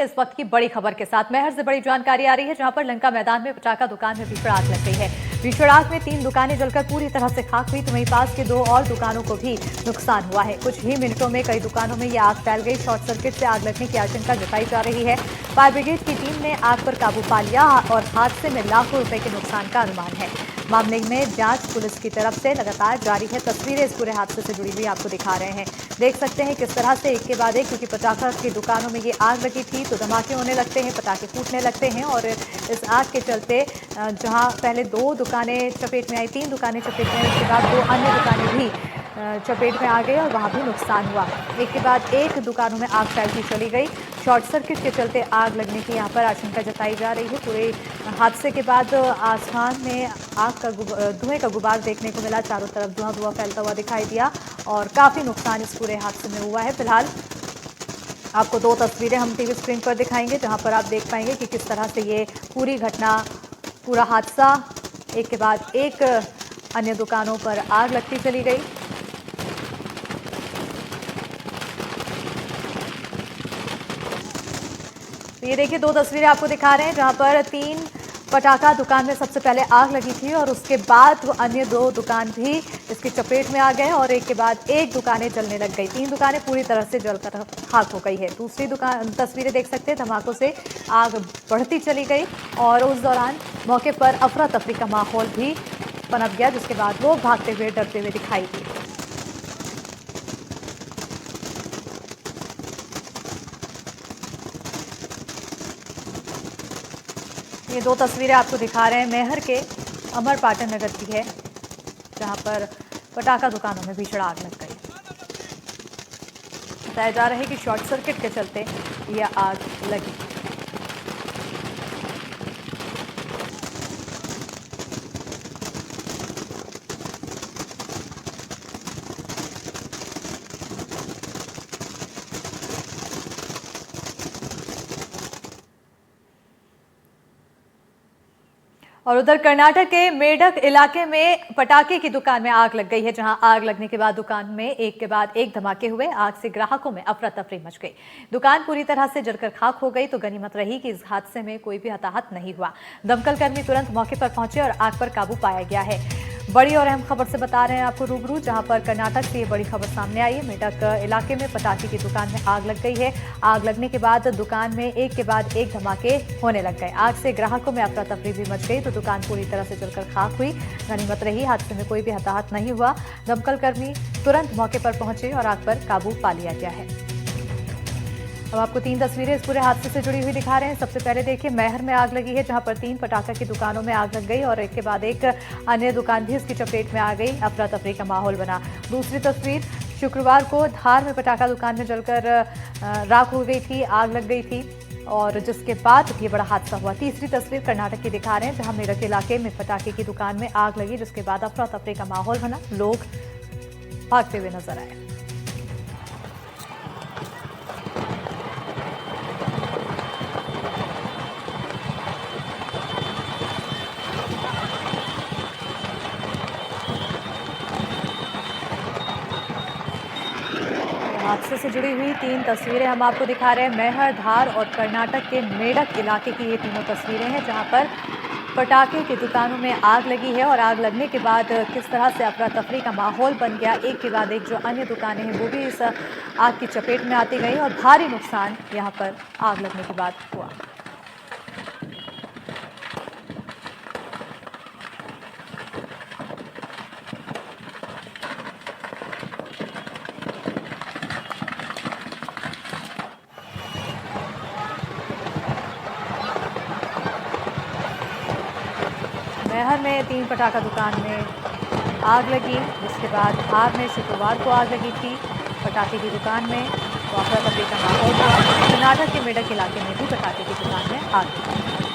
इस वक्त की बड़ी खबर के साथ मेहर से बड़ी जानकारी आ रही है, जहां पर लंका मैदान में पटाखा दुकान में भीषण आग लग गई है। भीषण आग में 3 दुकानें जलकर पूरी तरह से खाक हुई, तो वहीं पास के 2 और दुकानों को भी नुकसान हुआ है। कुछ ही मिनटों में कई दुकानों में यह आग फैल गई। शॉर्ट सर्किट से आग लगने की आशंका जताई जा रही है। फायर ब्रिगेड की टीम ने आग पर काबू पा लिया और हादसे में लाखों रुपए के नुकसान का अनुमान है। मामले में जांच पुलिस की तरफ से लगातार जारी है। तस्वीरें इस पूरे हादसे से जुड़ी हुई आपको दिखा रहे हैं। देख सकते हैं किस तरह से एक के बाद एक, क्योंकि पटाखा की दुकानों में ये आग लगी थी तो धमाके होने लगते हैं, पटाखे फूटने लगते हैं और इस आग के चलते जहां पहले 2 दुकानें चपेट में आई, 3 दुकानें चपेट में आई, उसके बाद 2 अन्य दुकानें भी चपेट में आ गई और वहां भी नुकसान हुआ। एक के बाद एक दुकानों में आग फैलती चली गई। शॉर्ट सर्किट के चलते आग लगने की यहां पर आशंका जताई जा रही है। पूरे हादसे के बाद आसमान में आग का धुएं का गुबार देखने को मिला। चारों तरफ धुआं फैलता हुआ दिखाई दिया और काफी नुकसान इस पूरे हादसे में हुआ है। फिलहाल आपको 2 तस्वीरें हम टीवी स्क्रीन पर दिखाएंगे, जहां पर आप देख पाएंगे कि किस तरह से ये पूरी घटना, पूरा हादसा एक के बाद एक अन्य दुकानों पर आग लगती चली गई। तो ये देखिए 2 तस्वीरें आपको दिखा रहे हैं, जहां पर 3 पटाखा दुकान में सबसे पहले आग लगी थी और उसके बाद अन्य 2 दुकान भी इसकी चपेट में आ गए और एक के बाद एक दुकानें जलने लग गई। 3 दुकानें पूरी तरह से जलकर खाक हो गई है। दूसरी दुकान तस्वीरें देख सकते हैं, धमाकों से आग बढ़ती चली गई और उस दौरान मौके पर अफरा तफरी का माहौल भी पनप गया, जिसके बाद लोग भागते हुए डरते हुए दिखाई दिए। ये 2 तस्वीरें आपको दिखा रहे हैं मेहर के अमरपाटन नगर की है, जहां पर पटाखा दुकानों में भीषण आग लग गई। बताया जा रहा है कि शॉर्ट सर्किट के चलते यह आग लगी। और उधर कर्नाटक के मेडक इलाके में पटाखे की दुकान में आग लग गई है, जहां आग लगने के बाद दुकान में एक के बाद एक धमाके हुए। आग से ग्राहकों में अफरा तफरी मच गई। दुकान पूरी तरह से जलकर खाक हो गई। तो गनीमत रही कि इस हादसे में कोई भी हताहत नहीं हुआ। दमकल कर्मी तुरंत मौके पर पहुंचे और आग पर काबू पाया गया है। बड़ी और अहम खबर से बता रहे हैं आपको रूबरू, जहां पर कर्नाटक से ये बड़ी खबर सामने आई है। मेडक इलाके में पटाखे की दुकान में आग लग गई है। आग लगने के बाद दुकान में एक के बाद एक धमाके होने लग गए। आग से ग्राहकों में अफरा तफरी भी मच गई, तो दुकान पूरी तरह से जलकर खाक हुई। गनीमत रही, हादसे में कोई भी हताहत नहीं हुआ। दमकल कर्मी तुरंत मौके पर पहुंचे और आग पर काबू पा लिया गया है। अब आपको 3 तस्वीरें इस पूरे हादसे से जुड़ी हुई दिखा रहे हैं। सबसे पहले देखिए मेहर में आग लगी है, जहां पर 3 पटाखा की दुकानों में आग लग गई और एक के बाद एक अन्य दुकान भी इसकी चपेट में आ गई। अफरा तफरी का माहौल बना। दूसरी तस्वीर शुक्रवार को धार में पटाखा दुकान में जलकर राख हो गई थी, आग लग गई थी और जिसके बाद ये बड़ा हादसा हुआ। तीसरी तस्वीर कर्नाटक की दिखा रहे हैं, जहां मेरठ इलाके में पटाखे की दुकान में आग लगी, जिसके बाद अफरा तफरी का माहौल बना। लोग भागते हुए नजर आए। हादसे से जुड़ी हुई 3 तस्वीरें हम आपको दिखा रहे हैं। मेहर, धार और कर्नाटक के मेडक इलाके की ये तीनों तस्वीरें हैं, जहां पर पटाखे की दुकानों में आग लगी है और आग लगने के बाद किस तरह से अफरा तफरी का माहौल बन गया। एक के बाद एक जो अन्य दुकानें हैं वो भी इस आग की चपेट में आती गई और भारी नुकसान यहाँ पर आग लगने के बाद हुआ। मेहर में 3 पटाखा दुकान में आग लगी, जिसके बाद धार में शुक्रवार को आग लगी थी पटाखे की दुकान में, तो अफरा तफरी का माहौल हुआ। कर्नाटक के मेडक इलाके में भी पटाखे की दुकान में आग लगी।